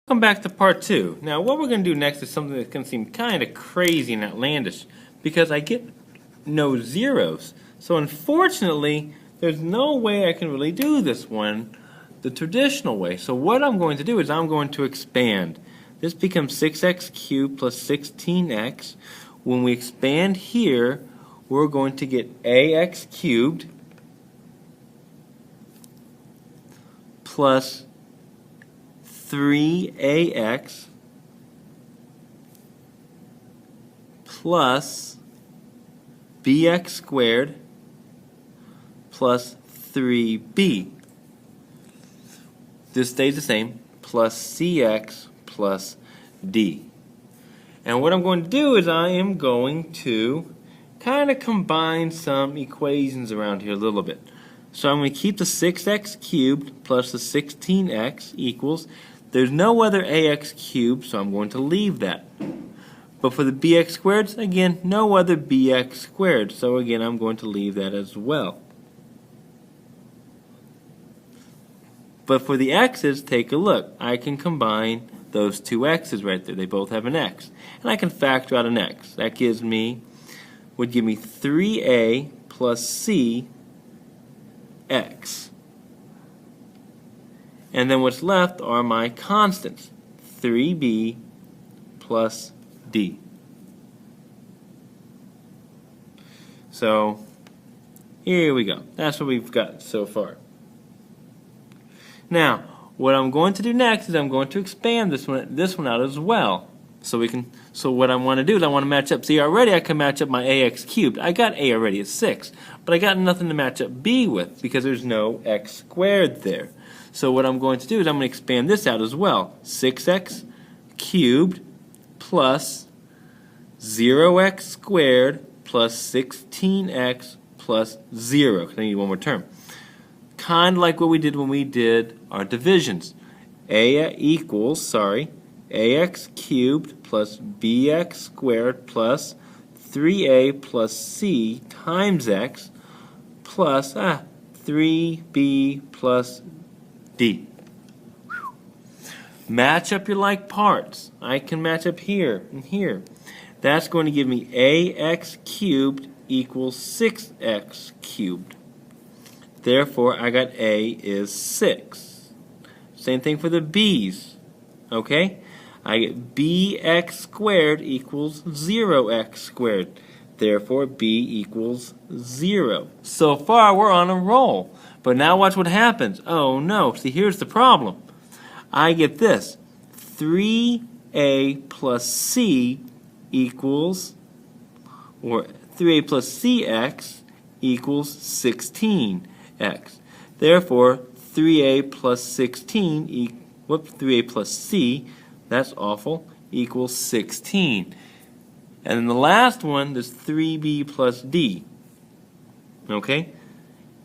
Welcome back to part 2. Now what we're going to do next is something that's going to seem kind of crazy and outlandish because I get no zeros. So unfortunately, there's no way I can really do this one the traditional way. So what I'm going to do is I'm going to expand. This becomes 6x cubed plus 16x. When we expand here, we're going to get ax cubed plus 3ax plus bx squared plus 3b. This stays the same, plus cx plus d. And what I'm going to do is I am going to kind of combine some equations around here a little bit. So I'm going to keep the 6x cubed plus the 16x equals, there's no other ax cubed, so I'm going to leave that. But for the bx squared, again, no other bx squared, so again, I'm going to leave that as well. But for the x's, take a look. I can combine those two x's right there. They both have an x. And I can factor out an x. That would give me 3a plus c x. And then what's left are my constants, 3b plus d. So here we go. That's what we've got so far. Now, what I'm going to do next is I'm going to expand this one out as well. So what I want to do is I want to match up. See, already I can match up my ax cubed. I got a already at 6, but I got nothing to match up b with because there's no x squared there. So what I'm going to do is I'm going to expand this out as well. 6x cubed plus 0x squared plus 16x plus 0. I need one more term. Kind of like what we did when we did our divisions. Ax cubed plus bx squared plus 3a plus c times x plus 3b plus d. Match up your like parts. I can match up here and here. That's going to give me ax cubed equals 6x cubed. Therefore, I got a is 6. Same thing for the b's. Okay? I get bx squared equals 0x squared. Therefore, b equals 0. So far, we're on a roll. But now watch what happens. Oh no, see, here's the problem. I get this. 3a plus c equals, or 3a plus cx equals 16x. Therefore, 3a plus 3a plus c, that's awful, equals 16. And then the last one, this 3b plus d, okay,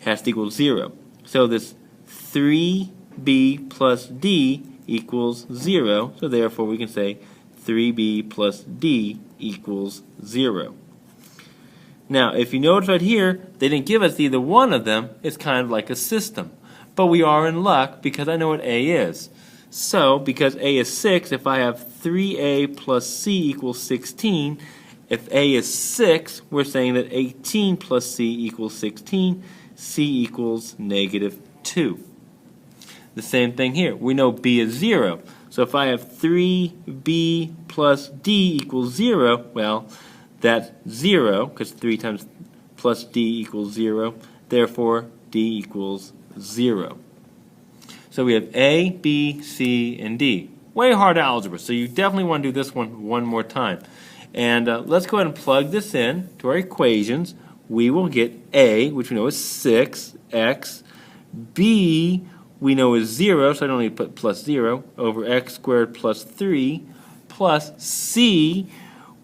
has to equal 0. So this 3b plus d equals 0, so therefore we can say 3b plus d equals 0. Now, if you notice right here, they didn't give us either one of them. It's kind of like a system. But we are in luck because I know what a is. So, because a is 6, if I have 3a plus c equals 16, if a is 6, we're saying that 18 plus c equals 16, c equals -2. The same thing here. We know b is 0. So if I have 3b plus d equals 0, well, that's 0, because 3 times plus d equals 0. Therefore, d equals 0. So we have A, B, C, and D. Way hard algebra, so you definitely want to do this one more time. And let's go ahead and plug this in to our equations. We will get A, which we know is 6x. B, we know is 0, so I don't need to put plus 0, over x squared plus 3, plus C,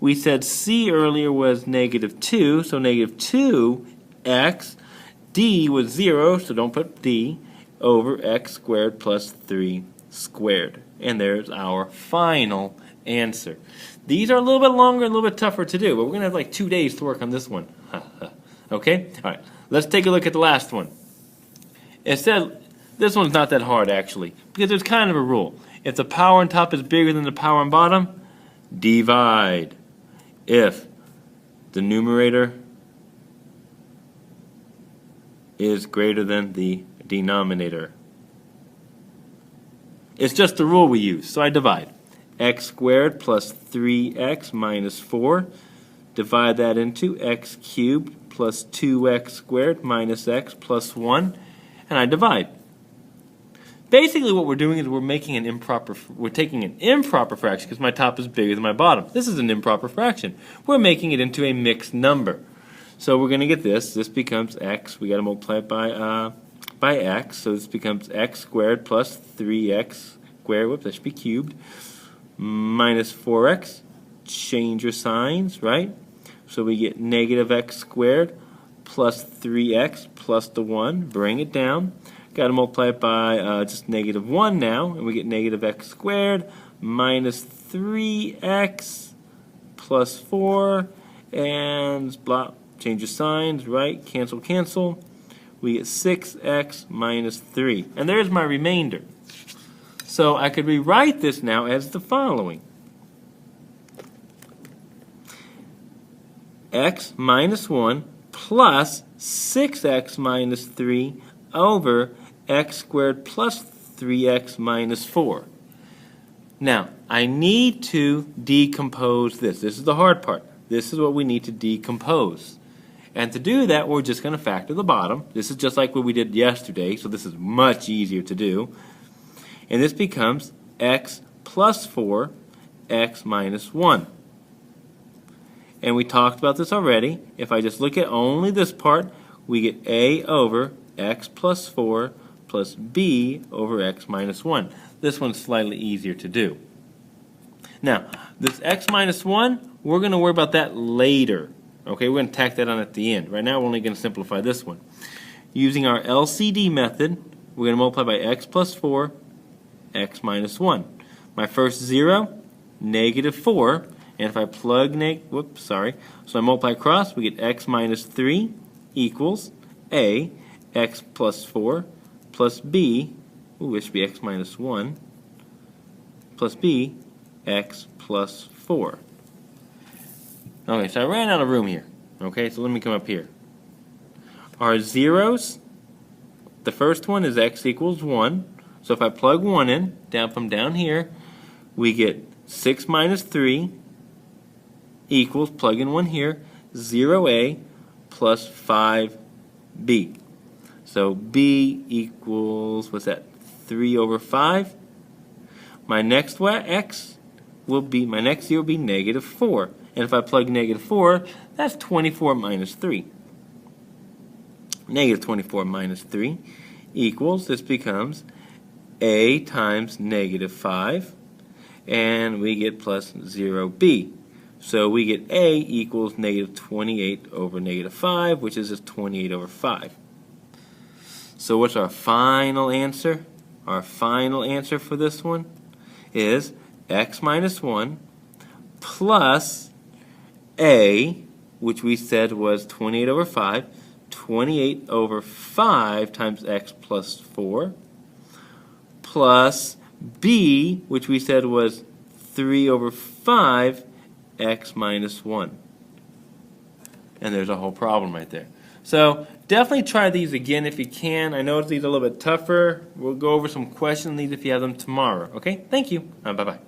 we said C earlier was -2, so -2x. D was 0, so don't put D, over x squared plus 3 squared. And there's our final answer. These are a little bit longer and a little bit tougher to do, but we're going to have like 2 days to work on this one. Okay? All right. Let's take a look at the last one. It said This one's not that hard, actually, because there's kind of a rule. If the power on top is bigger than the power on bottom, divide. If the numerator is greater than the denominator. It's just the rule we use, so I divide. X squared plus 3x minus 4. Divide that into x cubed plus 2x squared minus x plus 1. And I divide. Basically what we're doing is we're taking an improper fraction because my top is bigger than my bottom. This is an improper fraction. We're making it into a mixed number. So we're going to get this. This becomes x. We got to multiply it by x. So this becomes x squared plus 3x squared. Whoops, that should be cubed. Minus 4x. Change your signs, right? So we get negative x squared plus 3x plus the 1. Bring it down. Got to multiply it by just negative 1 now. And we get negative x squared minus 3x plus 4. And blah. Change your signs, right? Cancel, cancel. We get 6x minus 3. And there's my remainder. So I could rewrite this now as the following. X minus 1 plus 6x minus 3 over x squared plus 3x minus 4. Now, I need to decompose this. This is the hard part. This is what we need to decompose. And to do that, we're just going to factor the bottom. This is just like what we did yesterday, so this is much easier to do. And this becomes x plus 4, x minus 1. And we talked about this already. If I just look at only this part, we get a over x plus 4 plus b over x minus 1. This one's slightly easier to do. Now, this x minus 1, we're going to worry about that later. Okay, we're going to tack that on at the end. Right now, we're only going to simplify this one. Using our LCD method, we're going to multiply by x plus 4, x minus 1. My first 0, negative 4. And if I plug so I multiply across, we get x minus 3 equals a, x plus 4 plus b, which should be x minus 1, plus b, x plus 4. Okay, so I ran out of room here. Okay, so let me come up here. Our zeros, the first one is x equals 1. So if I plug 1 in, from down here, we get 6 minus 3 equals, plug in 1 here, 0a plus 5b. So b equals, what's that, 3 over 5? My next x will be, my next 0 will be negative 4. And if I plug negative 4, that's 24 minus 3. Negative 24 minus 3 equals, this becomes a times negative 5, and we get plus 0b. So we get a equals negative 28 over negative 5, which is just 28 over 5. So what's our final answer? Our final answer for this one is x minus 1 plus a, which we said was 28 over 5, 28 over 5 times x plus 4, plus b, which we said was 3 over 5, x minus 1. And there's a whole problem right there. So definitely try these again if you can. I know these are a little bit tougher. We'll go over some questions on these if you have them tomorrow. Okay? Thank you. Bye-bye.